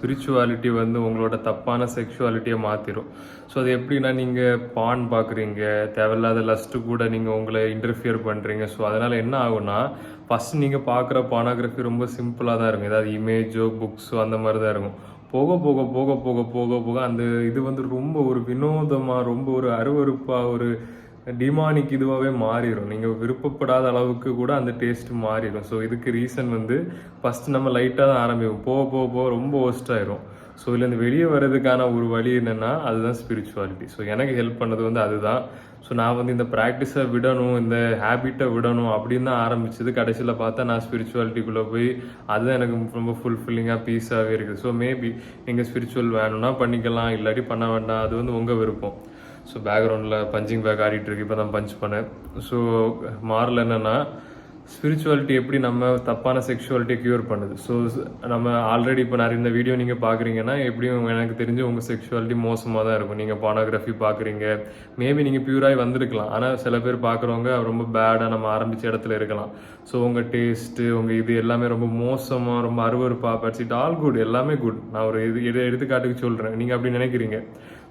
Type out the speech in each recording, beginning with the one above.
Spirituality வந்து உங்களோட தப்பான செக்ஷுவாலிட்டியை மாற்றிடும். ஸோ அது எப்படின்னா, நீங்கள் பான் பார்க்குறீங்க, தேவையில்லாத லஸ்ட்டு கூட நீங்கள் உங்களை இன்டர்ஃபியர் பண்ணுறீங்க. ஸோ அதனால் என்ன ஆகும்னா, ஃபஸ்ட் நீங்கள் பார்க்குற பானோகிராஃபி ரொம்ப சிம்பிளாக தான் இருக்கும். ஏதாவது இமேஜோ புக்ஸோ அந்த மாதிரி தான் இருக்கும். போக போக போக போக போக போக அந்த இது வந்து ரொம்ப ஒரு வினோதமாக, ரொம்ப ஒரு அருவருப்பாக, ஒரு டிமானிக் இதுவாகவே மாறிடும். நீங்கள் விருப்பப்படாத அளவுக்கு கூட அந்த டேஸ்ட் மாறிடும். ஸோ இதுக்கு ரீசன் வந்து ஃபஸ்ட்டு நம்ம லைட்டாக தான் ஆரம்பிக்கும், போக போக போக ரொம்ப ஒஸ்ட் ஆயிரும். ஸோ இதுலேருந்து வெளியே வர்றதுக்கான ஒரு வழி என்னென்னா அதுதான் ஸ்பிரிச்சுவாலிட்டி. ஸோ எனக்கு ஹெல்ப் பண்ணது வந்து அதுதான். ஸோ நான் வந்து இந்த ப்ராக்டிஸை விடணும், இந்த ஹேபிட்டை விடணும் அப்படின்னு தான் ஆரம்பிச்சது. கடைசியில் பார்த்தா நான் ஸ்பிரிச்சுவாலிட்டிக்குள்ளே போய் அதுதான் எனக்கு ரொம்ப ஃபுல்ஃபில்லிங்காக பீஸாகவே இருக்குது. ஸோ மேபி நீங்கள் ஸ்பிரிச்சுவல் வேணும்னா பண்ணிக்கலாம், இல்லாட்டி பண்ண வேண்டாம், அது வந்து உங்கள் விருப்பம். ஸோ பேக்ரவுண்டில் பஞ்சிங் பேக் ஆடிட்டுருக்கு, இப்போ தான் பஞ்ச் பண்ணேன். ஸோ மாறல என்னென்னா, ஸ்பிரிச்சுவாலிட்டி எப்படி நம்ம தப்பான செக்ஷுவாலிட்டியை க்யூர் பண்ணுது. ஸோ நம்ம ஆல்ரெடி இப்போ நிறைய இந்த வீடியோ நீங்கள் பார்க்குறீங்கன்னா எப்படியும் எனக்கு தெரிஞ்சு உங்கள் செக்ஷுவாலிட்டி மோசமாக தான் இருக்கும். நீங்கள் பானோகிராஃபி பார்க்குறீங்க, மேபி நீங்கள் பியூராகி வந்திருக்கலாம், ஆனால் சில பேர் பார்க்குறவங்க ரொம்ப பேடாக நம்ம ஆரம்பித்த இடத்துல இருக்கலாம். ஸோ உங்கள் டேஸ்ட்டு, உங்கள் இது எல்லாமே ரொம்ப மோசமாக, ரொம்ப அருவருப்பாக, பட்ஸ் இட் ஆல் குட், எல்லாமே குட். நான் ஒரு எடுத்துக்காட்டுக்கு சொல்கிறேன், நீங்கள் அப்படி நினைக்கிறீங்க.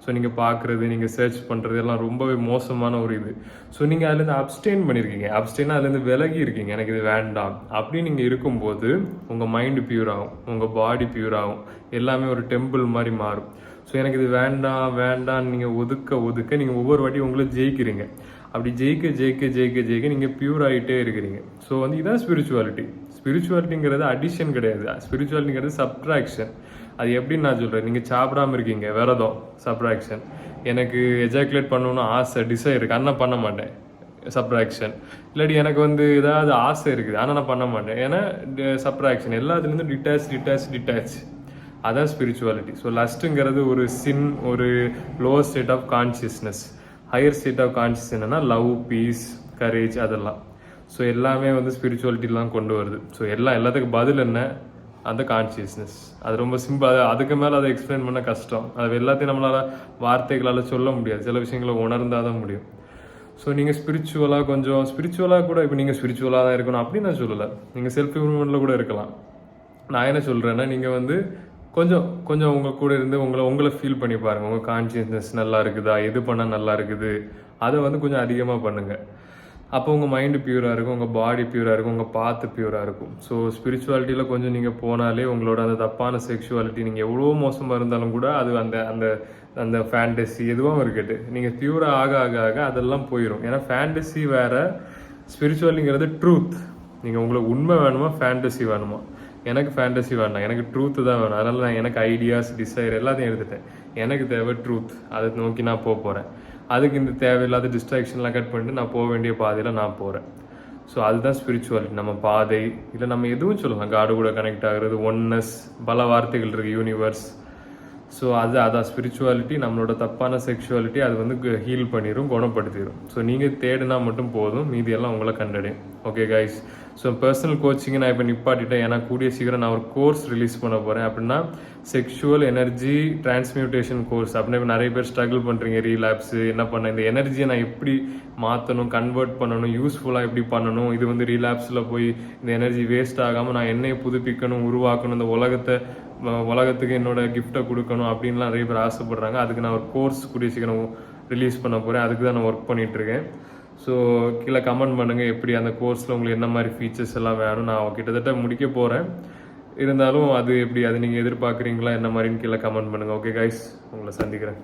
ஸோ நீங்கள் பார்க்குறது, நீங்கள் சர்ச் பண்ணுறது எல்லாம் ரொம்பவே மோசமான ஒரு இது. ஸோ நீங்கள் அதுலேருந்து அப்ஸ்டெயின் பண்ணியிருக்கீங்க, அப்ஸ்டெயினாக அதுலேருந்து விலகி இருக்கீங்க, எனக்கு இது வேண்டாம் அப்படி நீங்கள் இருக்கும்போது உங்கள் மைண்டு பியூர் ஆகும், உங்கள் பாடி பியூர் ஆகும், எல்லாமே ஒரு டெம்பிள் மாதிரி மாறும். ஸோ எனக்கு இது வேண்டாம் வேண்டான்னு நீங்கள் ஒதுக்க நீங்கள் ஒவ்வொரு வாட்டியும் உங்களை ஜெயிக்கிறீங்க. அப்படி ஜெயிக்க நீங்கள் பியூர் ஆகிட்டே இருக்கிறீங்க. ஸோ வந்து இதான் ஸ்பிரிச்சுவாலிட்டி. ஸ்பிரிச்சுவாலிட்டிங்கிறது அடிஷன் கிடையாது, ஸ்பிரிச்சுவாலிட்டிங்கிறது சப்ட்ராக்ஷன். அது எப்படின்னு நான் சொல்கிறேன், நீங்கள் சாப்பிடாமல் இருக்கீங்க, விரதம், சப்ட்ராக்ஷன். எனக்கு எஜாக்குலேட் பண்ணணும்னு ஆசை, டிசைர் இருக்குது, ஆனால் பண்ண மாட்டேன், சப்ட்ராக்ஷன். இல்லாட்டி எனக்கு வந்து ஏதாவது ஆசை இருக்குது ஆனால் நான் பண்ண மாட்டேன், ஏன்னா சப்ட்ராக்ஷன். எல்லாத்துலேருந்து டிட்டாச், அதான் ஸ்பிரிச்சுவாலிட்டி. ஸோ லஸ்ட்டுங்கிறது ஒரு சின், ஒரு lower state of consciousness. Higher state of conscious என்னன்னா லவ், பீஸ், கரேஜ், அதெல்லாம். ஸோ எல்லாமே வந்து ஸ்பிரிச்சுவாலிட்டிலாம் கொண்டு வருது. ஸோ எல்லாத்துக்கும் பதில் என்ன, அந்த கான்ஷியஸ்னஸ். அது ரொம்ப சிம்பிள். அதுக்கு மேலே அதை எக்ஸ்பிளைன் பண்ண கஷ்டம். அது எல்லாத்தையும் நம்மளால் வார்த்தைகளால் சொல்ல முடியாது, சில விஷயங்களை உணர்ந்தால் தான் முடியும். ஸோ நீங்கள் ஸ்பிரிச்சுவலாக கூட, இப்போ நீங்கள் ஸ்பிரிச்சுவலாக தான் இருக்கணும் அப்படின்னு நான் சொல்லலை, நீங்கள் செல்ஃப் இம்ப்ரூவ்மெண்ட்டில் கூட இருக்கலாம். நான் என்ன சொல்கிறேன்னா, நீங்கள் வந்து கொஞ்சம் உங்கள் கூட இருந்து உங்களை ஃபீல் பண்ணி பாருங்கள். உங்கள் கான்ஷியஸ்னஸ் நல்லா இருக்குதா, எது பண்ணால் நல்லா இருக்குது, அதை வந்து கொஞ்சம் அதிகமாக பண்ணுங்கள். அப்போ உங்கள் மைண்டு பியூராக இருக்கும், உங்கள் பாடி பியூராக இருக்கும், உங்கள் பாத்து பியூராக இருக்கும். ஸோ ஸ்பிரிச்சுவாலிட்டியில் கொஞ்சம் நீங்கள் போனாலே உங்களோட அந்த தப்பான செக்ஷுவாலிட்டி, நீங்கள் எவ்வளோ மோசமாக இருந்தாலும் கூட அது அந்த அந்த அந்த ஃபேண்டசி எதுவும் இருக்கட்டு, நீங்கள் பியூராக ஆக அதெல்லாம் போயிடும். ஏன்னா ஃபேண்டசி வேறு, ஸ்பிரிச்சுவாலிட்டிங்கிறது ட்ரூத். நீங்கள் உங்களுக்கு உண்மை வேணுமா, ஃபேண்டசி வேணுமா? எனக்கு ஃபேண்டசி வேண்டாம், எனக்கு ட்ரூத்து தான் வேணும். அதனால் நான் எனக்கு ஐடியாஸ், டிசைர் எல்லாத்தையும் எடுத்துட்டேன். எனக்கு தேவை ட்ரூத், அதை நோக்கி நான் போகிறேன். அதுக்கு இந்த தேவையில்லாத டிஸ்ட்ராக்ஷன்லாம் கட் பண்ணிட்டு நான் போக வேண்டிய பாதையில் நான் போகிறேன். ஸோ அதுதான் ஸ்பிரிச்சுவாலிட்டி. நம்ம பாதை இல்லை, நம்ம எதுவும் சொல்லலாம், காடு கூட கனெக்ட் ஆகிறது, ஒன்னஸ், பல வார்த்தைகள் இருக்குது, யூனிவர்ஸ். ஸோ அதான் ஸ்பிரிச்சுவாலிட்டி. நம்மளோட தப்பான செக்ஷுவாலிட்டி அது வந்து ஹீல் பண்ணிடும், குணப்படுத்திடும். ஸோ நீங்கள் தேடினா மட்டும் போதும், மீதியெல்லாம் உங்களை கண்டடையும். ஓகே கைஸ், ஸோ பர்சனல் கோச்சிங்கை நான் இப்போ நிப்பாட்டிட்டேன். ஏன்னா கூடிய சீக்கிரம் நான் ஒரு கோர்ஸ் ரிலீஸ் பண்ண போகிறேன். அப்படின்னா செக்ஷுவல் எனர்ஜி டிரான்ஸ்மியூட்டேஷன் கோர்ஸ். அப்படின்னா இப்போ நிறைய பேர் ஸ்ட்ரகிள் பண்ணுறீங்க, ரீலாப்ஸு என்ன பண்ண, இந்த எனர்ஜியை நான் எப்படி மாற்றணும், கன்வெர்ட் பண்ணணும், யூஸ்ஃபுல்லாக எப்படி பண்ணணும், இது வந்து ரீலாப்ஸில் போய் இந்த எனர்ஜி வேஸ்ட் ஆகாமல் நான் என்னையை புதுப்பிக்கணும், உருவாக்கணும், இந்த உலகத்துக்கு என்னோட கிஃப்டை கொடுக்கணும் அப்படின்லாம் நிறைய பேர் ஆசைப்படுறாங்க. அதுக்கு நான் ஒரு கோர்ஸ் கூடிய சீக்கிரம் ரிலீஸ் பண்ண போகிறேன். அதுக்கு தான் நான் ஒர்க் பண்ணிகிட்ருக்கேன். ஸோ கீழே கமெண்ட் பண்ணுங்கள், எப்படி அந்த கோர்ஸில் உங்களுக்கு என்ன மாதிரி ஃபீச்சர்ஸ் எல்லாம் வேணும். நான் கிட்டத்தட்ட முடிக்க போகிறேன், இருந்தாலும் அது எப்படி, அது நீங்கள் எதிர்பார்க்குறீங்களா என்ன மாதிரின்னு கீழே கமெண்ட் பண்ணுங்கள். ஓகே கைஸ், உங்களை சந்திக்கிறேன்.